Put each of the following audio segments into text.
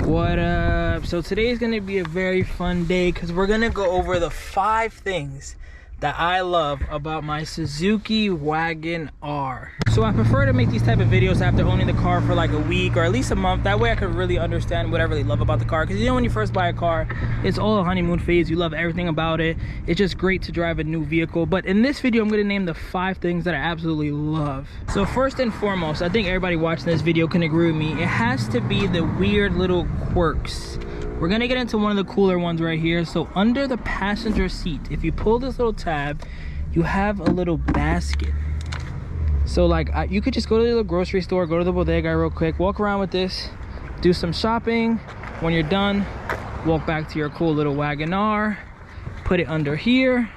What up? So today's gonna be a very fun day because we're gonna go over the 5 things that I love about my Suzuki Wagon R. So I prefer to make these type of videos after owning the car for like a week or at least a month. That way I could really understand what I really love about the car. Because you know, when you first buy a car, it's all a honeymoon phase. You love everything about it. It's just great to drive a new vehicle. But in this video, I'm gonna name the 5 things that I absolutely love. So first and foremost, I think everybody watching this video can agree with me. It has to be the weird little Qwerks. We're gonna get into one of the cooler ones right here. So under the passenger seat, if you pull this little tab, you have a little basket. So like you could just go to the grocery store, go to the bodega real quick, walk around with this, do some shopping. When you're done, walk back to your cool little Wagon R, put it under here.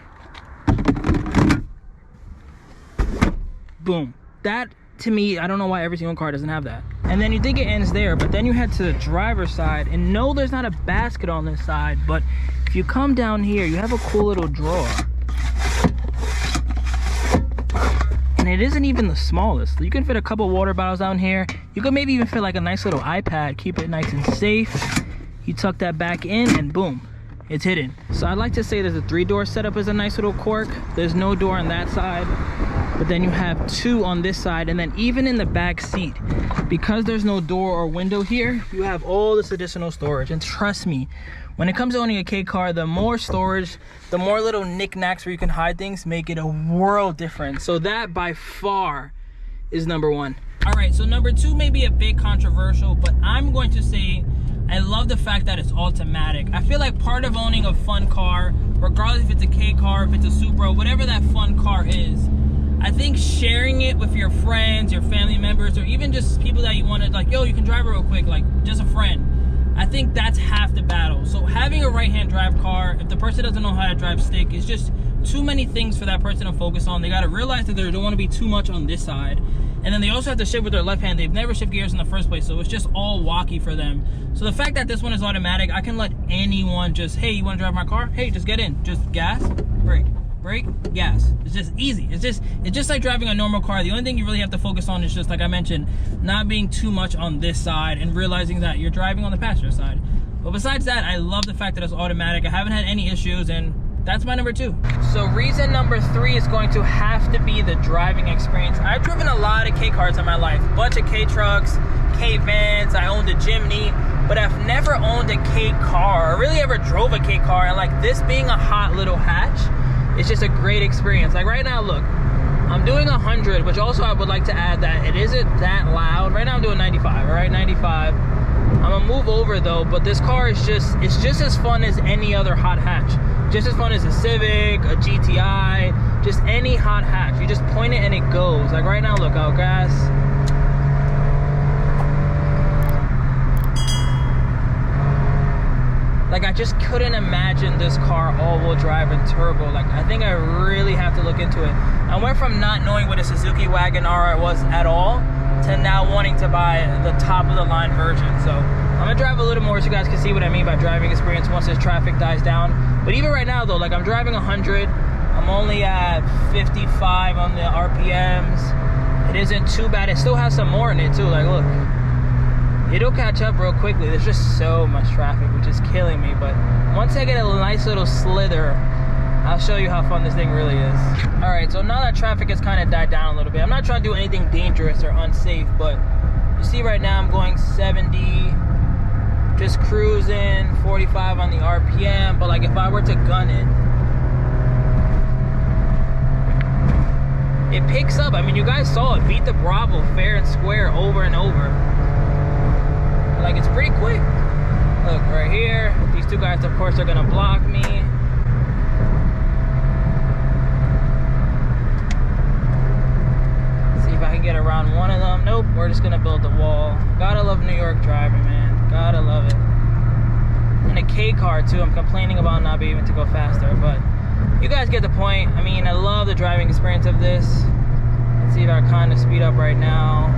Boom. That, to me, I don't know why every single car doesn't have that. And then you think it ends there, but then you head to the driver's side, and no, there's not a basket on this side, but if you come down here, you have a cool little drawer. And it isn't even the smallest. You can fit a couple water bottles down here. You could maybe even fit like a nice little iPad, keep it nice and safe. You tuck that back in and boom, it's hidden. So I'd like to say that the 3-door setup is a nice little quirk. There's no door on that side, but then you have 2 on this side, and then even in the back seat, because there's no door or window here, you have all this additional storage. And trust me, when it comes to owning a K car, the more storage, the more little knickknacks where you can hide things, make it a world difference. So that by far is number 1. All right, so number 2 may be a bit controversial, but I'm going to say I love the fact that it's automatic. I feel like part of owning a fun car, regardless if it's a K car, if it's a Supra, whatever that fun car is, I think sharing it with your friends, your family members, or even just people that you want to, like, yo, you can drive it real quick, like just a friend. I think that's half the battle. So having a right-hand drive car, if the person doesn't know how to drive stick, is just too many things for that person to focus on. They got to realize that they don't want to be too much on this side. And then they also have to shift with their left hand. They've never shifted gears in the first place, so it's just all walkie for them. So the fact that this one is automatic, I can let anyone just, hey, you want to drive my car? Hey, just get in. Just gas, brake, gas. It's just easy. It's just like driving a normal car. The only thing you really have to focus on is just, like I mentioned, not being too much on this side and realizing that you're driving on the passenger side. But besides that, I love the fact that it's automatic. I haven't had any issues, and that's my number 2. So reason number 3 is going to have to be the driving experience. I've driven a lot of K cars in my life, a bunch of K trucks, K vans. I owned a Jimny, but I've never owned a K car or really ever drove a K car. And like this being a hot little hatch, it's just a great experience. Like right now, look, I'm doing 100, which also I would like to add that it isn't that loud. Right now I'm doing 95, all right, 95. I'm gonna move over though, but this car is it's just as fun as any other hot hatch. Just as fun as a Civic, a GTI, just any hot hatch. You just point it and it goes. Like right now, look, I'll gas. Like I just couldn't imagine this car all-wheel drive and turbo. Like I think I really have to look into it. I went from not knowing what a Suzuki Wagon R was at all to now wanting to buy the top of the line version. So I'm gonna drive a little more so you guys can see what I mean by driving experience once this traffic dies down. But even right now though, like I'm driving 100. I'm only at 55 on the RPMs. It isn't too bad. It still has some more in it too. Like look, it'll catch up real quickly. There's just so much traffic, which is killing me. But once I get a nice little slither, I'll show you how fun this thing really is. All right, so now that traffic has kind of died down a little bit, I'm not trying to do anything dangerous or unsafe, but you see right now I'm going 70, just cruising, 45 on the RPM. But like if I were to gun it picks up. I mean, you guys saw it, beat the Bravo fair and square over and over. Like it's pretty quick. Look right here, these 2 guys of course are gonna block me. See if I can get around one of them. Nope, we're just gonna build the wall. Gotta love New York driving, man. Gotta love it. In a K car too, I'm complaining about not being able to go faster, but you guys get the point. I mean, I love the driving experience of this. Let's see if I kind of speed up right now.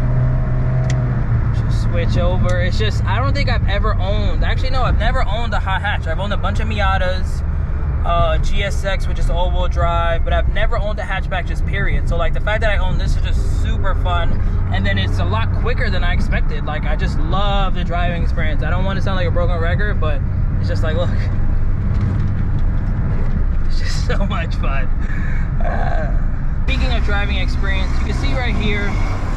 Switch over. It's just, I don't think I've ever owned, actually no, I've never owned a hot hatch. I've owned a bunch of Miatas, GSX, which is all-wheel drive, but I've never owned a hatchback, just period. So like the fact that I own this is just super fun. and then it's a lot quicker than I expected. Like, I just love the driving experience. I don't want to sound like a broken record, but it's just like, look, it's just so much fun. Speaking of driving experience, you can see right here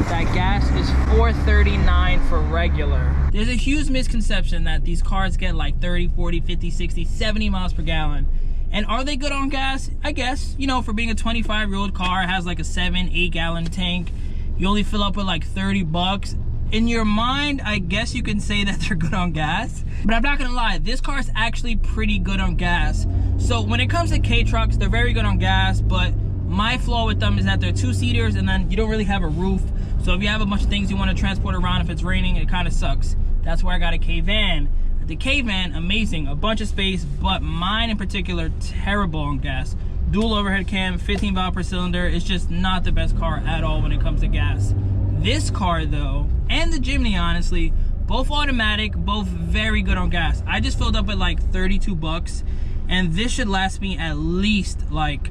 that gas is $4.39 for regular. There's a huge misconception that these cars get like 30, 40, 50, 60, 70 miles per gallon. And are they good on gas? I guess, you know, for being a 25-year-old car, it has like a 7-8 gallon tank. You only fill up with like 30 bucks. In your mind, I guess you can say that they're good on gas. But I'm not gonna lie, this car is actually pretty good on gas. So when it comes to K-trucks, they're very good on gas, but my flaw with them is that they're 2-seaters and then you don't really have a roof. So if you have a bunch of things you want to transport around, if it's raining, it kind of sucks. That's why I got a K-van. The K-van, amazing, a bunch of space, but mine in particular, terrible on gas. Dual overhead cam, 15 valve per cylinder. It's just not the best car at all when it comes to gas. This car though, and the Jimny honestly, both automatic, both very good on gas. I just filled up at like 32 bucks, and this should last me at least like,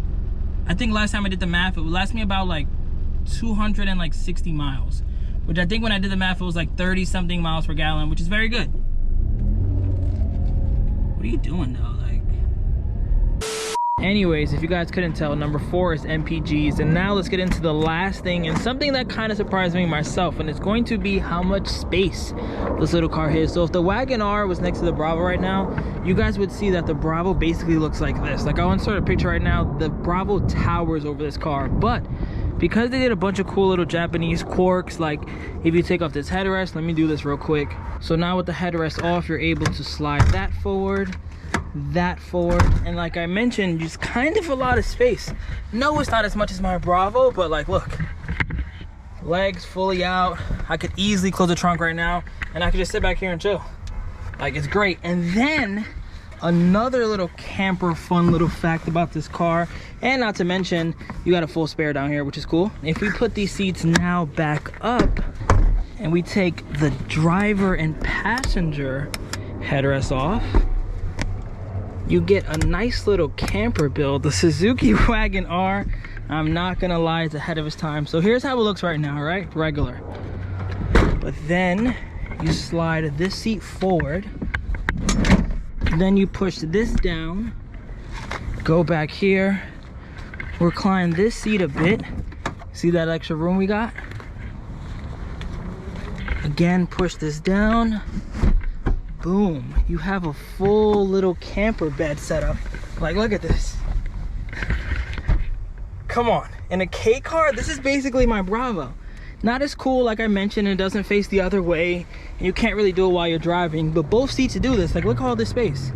I think last time I did the math, it would last me about like 260 miles, which I think when I did the math, it was like 30 something miles per gallon, which is very good. What are you doing though? Like, anyways, if you guys couldn't tell, number 4 is MPGs. And now let's get into the last thing, and something that kind of surprised me myself, and it's going to be how much space this little car has. So if the Wagon R was next to the Bravo right now, you guys would see that the Bravo basically looks like this. Like, I'll insert a picture right now. The Bravo towers over this car, but because they did a bunch of cool little Japanese quirks, like if you take off this headrest, let me do this real quick. So now with the headrest off, you're able to slide that forward, and like I mentioned, just kind of a lot of space. No, it's not as much as my Bravo, but like, look, legs fully out. I could easily close the trunk right now, and I could just sit back here and chill. Like, it's great. And then another little camper fun little fact about this car, and not to mention, you got a full spare down here, which is cool. If we put these seats now back up and we take the driver and passenger headrest off, you get a nice little camper build. The Suzuki Wagon R, I'm not gonna lie, it's ahead of its time. So here's how it looks right now, right? Regular. But then you slide this seat forward, then you push this down, go back here, recline this seat a bit. See that extra room we got? Again, push this down. Boom. You have a full little camper bed setup. Like, look at this. Come on. In a K car, this is basically my Bravo. Not as cool, like I mentioned, it doesn't face the other way, and you can't really do it while you're driving, but both seats do this. Like, look at all this space.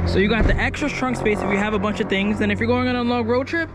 So you got the extra trunk space if you have a bunch of things, and if you're going on a long road trip,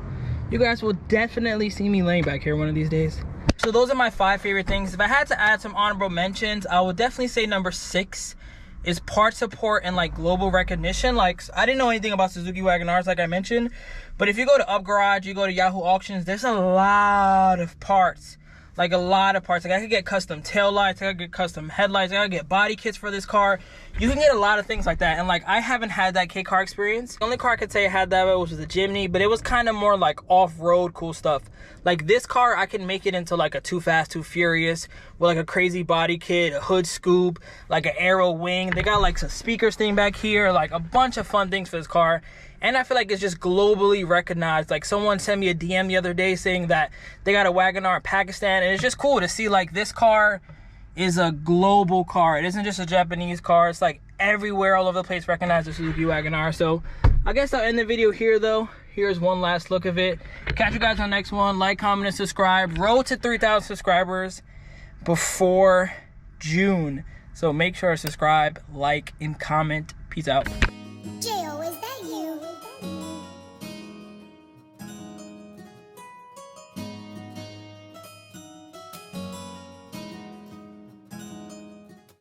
you guys will definitely see me laying back here one of these days. So those are my 5 favorite things. If I had to add some honorable mentions, I would definitely say number 6 is part support and like global recognition. Like, I didn't know anything about Suzuki Wagon Rs, like I mentioned, but if you go to Up Garage, you go to Yahoo Auctions, there's a lot of parts. Like, a lot of parts. Like, I could get custom tail lights, I could get custom headlights, I could get body kits for this car. You can get a lot of things like that. And like, I haven't had that K car experience. The only car I could say I had that was the Jimny, but it was kind of more like off-road cool stuff. Like, this car, I can make it into like a Too Fast, Too Furious with like a crazy body kit, a hood scoop, like an aero wing. They got like some speakers thing back here, like a bunch of fun things for this car. And I feel like it's just globally recognized. Like, someone sent me a DM the other day saying that they got a Wagon R in Pakistan, and it's just cool to see like this car is a global car. It isn't just a Japanese car. It's like everywhere, all over the place, recognized the Suzuki Wagon R. So I guess I'll end the video here though. Here's one last look of it. Catch you guys on the next one. Like, comment, and subscribe. Road to 3,000 subscribers before June. So make sure to subscribe, like, and comment. Peace out.